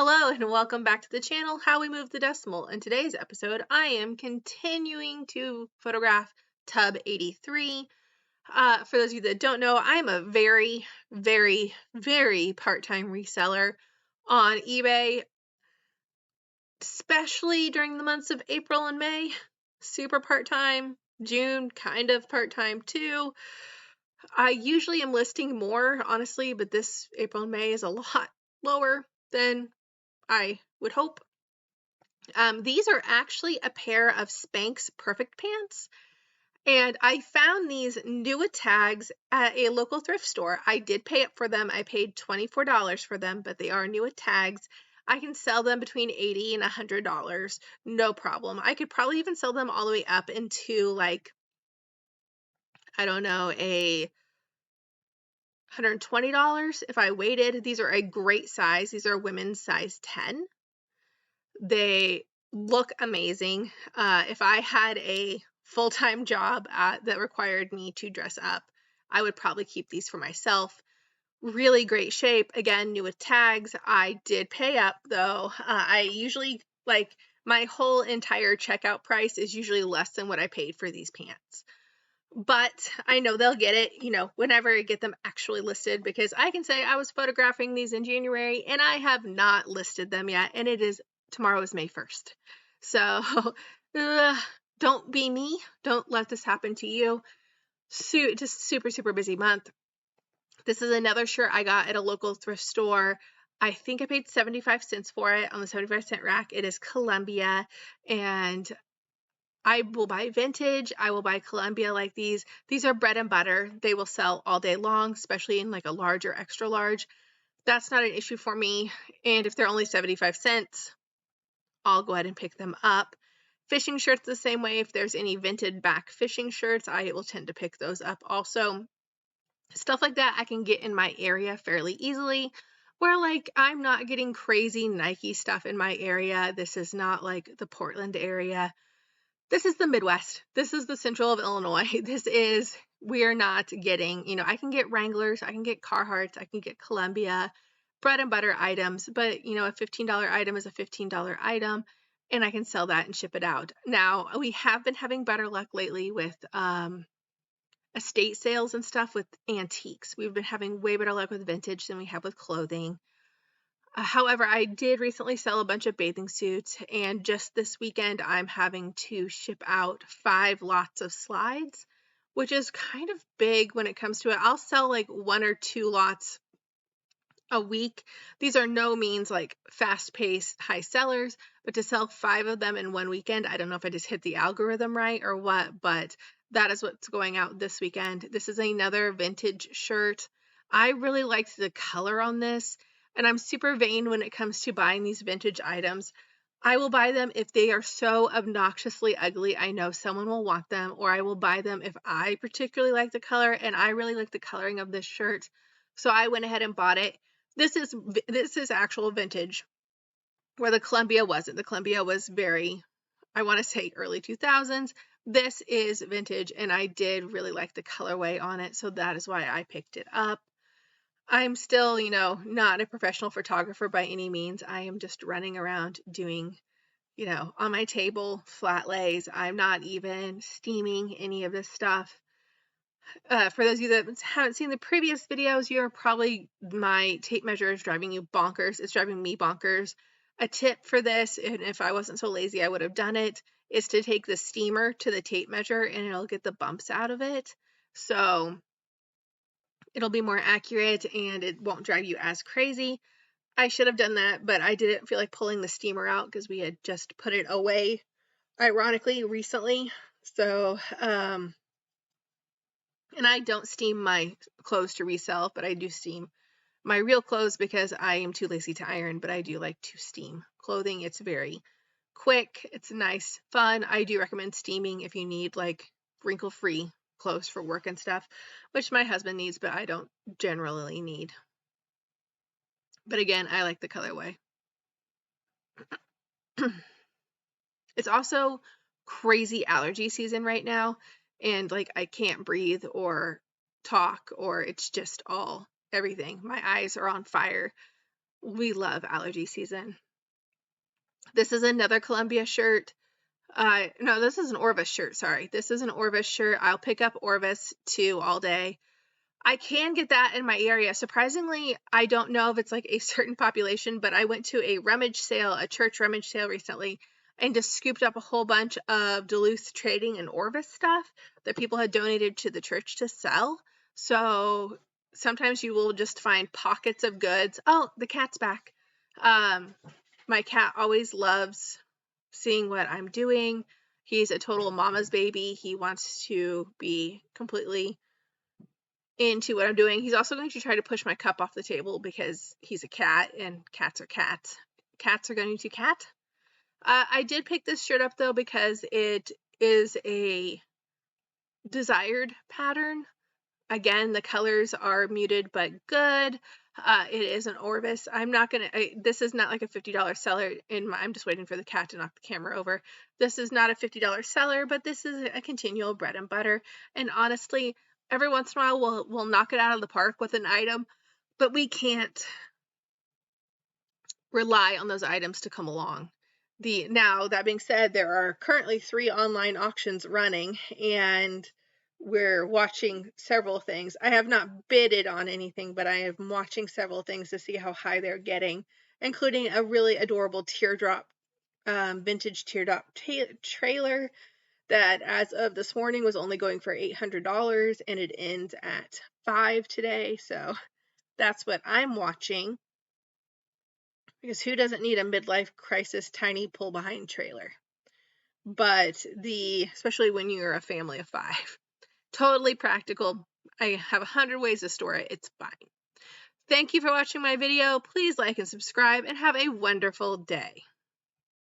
Hello and welcome back to the channel, How We Move the Decimal. In today's episode, I am continuing to photograph tub 83. For those of you that don't know, I'm a very part-time reseller on eBay, especially during the months of April and May. Super part-time. June, kind of part-time too. I usually am listing more, honestly, but this April and May is a lot lower than I would hope. These are actually a pair of Spanx Perfect Pants, and I found these Nua tags at a local thrift store. I did pay up for them. I paid $24 for them, but they are Nua tags. I can sell them between $80 and $100, no problem. I could probably even sell them all the way up into, like, I don't know, a $120 if I waited. These are a great size. These are women's size 10. They look amazing. If I had a full-time job that required me to dress up, I would probably keep these for myself. Really great shape. Again, new with tags. I did pay up though. I usually, like, my whole entire checkout price is usually less than what I paid for these pants. But I know they'll get it, whenever I get them actually listed, because I can say I was photographing these in January and I have not listed them yet, and tomorrow is May 1st. So don't be me. Don't let this happen to you. Just super busy month. This is another shirt I got at a local thrift store. I think I paid 75 cents for it on the 75-cent rack. It is Columbia, and I will buy vintage. I will buy Columbia like these. These are bread and butter. They will sell all day long, especially in like a large or extra large. That's not an issue for me. And if they're only 75 cents, I'll go ahead and pick them up. Fishing shirts the same way. If there's any vintage back fishing shirts, I will tend to pick those up also. Stuff like that I can get in my area fairly easily, where, like, I'm not getting crazy Nike stuff in my area. This is not like the Portland area. This is the Midwest. This is the central of Illinois. We're not getting, I can get Wranglers, I can get Carhartts, I can get Columbia, bread and butter items, but, a $15 item is a $15 item, and I can sell that and ship it out. Now, we have been having better luck lately with estate sales and stuff with antiques. We've been having way better luck with vintage than we have with clothing. However, I did recently sell a bunch of bathing suits, and just this weekend I'm having to ship out 5 lots of slides, which is kind of big when it comes to it. I'll sell like 1 or 2 lots a week. These are no means like fast-paced high sellers, but to sell 5 of them in one weekend, I don't know if I just hit the algorithm right or what, but that is what's going out this weekend. This is another vintage shirt. I really liked the color on this. And I'm super vain when it comes to buying these vintage items. I will buy them if they are so obnoxiously ugly I know someone will want them, or I will buy them if I particularly like the color, and I really like the coloring of this shirt, so I went ahead and bought it. This is actual vintage, where the Columbia wasn't. The Columbia was very, I want to say, early 2000s. This is vintage, and I did really like the colorway on it, so that is why I picked it up. I'm still, not a professional photographer by any means. I am just running around doing, on my table, flat lays. I'm not even steaming any of this stuff. For those of you that haven't seen the previous videos, my tape measure is driving you bonkers. It's driving me bonkers. A tip for this, and if I wasn't so lazy, I would have done it, is to take the steamer to the tape measure and it'll get the bumps out of it. So it'll be more accurate and it won't drive you as crazy. I should have done that, but I didn't feel like pulling the steamer out because we had just put it away, ironically, recently. So, and I don't steam my clothes to resell, but I do steam my real clothes because I am too lazy to iron, but I do like to steam clothing. It's very quick. It's nice, fun. I do recommend steaming if you need like wrinkle-free clothes for work and stuff, which my husband needs, but I don't generally need. But again, I like the colorway. It's also crazy allergy season right now, and like I can't breathe or talk, or it's just everything. My eyes are on fire. We love allergy season. This is another Columbia shirt. No, this is an Orvis shirt. Sorry. This is an Orvis shirt. I'll pick up Orvis too all day. I can get that in my area. Surprisingly, I don't know if it's like a certain population, but I went to a rummage sale, a church rummage sale recently, and just scooped up a whole bunch of Duluth Trading and Orvis stuff that people had donated to the church to sell. So sometimes you will just find pockets of goods. Oh, the cat's back. My cat always loves seeing what I'm doing. He's a total mama's baby. He wants to be completely into what I'm doing. He's also going to try to push my cup off the table because he's a cat and cats are cats. Cats are going to cat. I did pick this shirt up though because it is a desired pattern. Again, the colors are muted but good. It is an Orvis. I'm not gonna. This is not like a $50 seller. I'm just waiting for the cat to knock the camera over. This is not a $50 seller, but this is a continual bread and butter. And honestly, every once in a while we'll knock it out of the park with an item, but we can't rely on those items to come along. Now that being said, there are currently 3 online auctions running, and we're watching several things. I have not bidded on anything, but I am watching several things to see how high they're getting, including a really adorable teardrop, vintage teardrop trailer that as of this morning was only going for $800, and it ends at $5 today. So that's what I'm watching, because who doesn't need a midlife crisis tiny pull behind trailer? But especially when you're a family of 5. Totally practical. I have 100 ways to store it. It's fine. Thank you for watching my video. Please like and subscribe and have a wonderful day.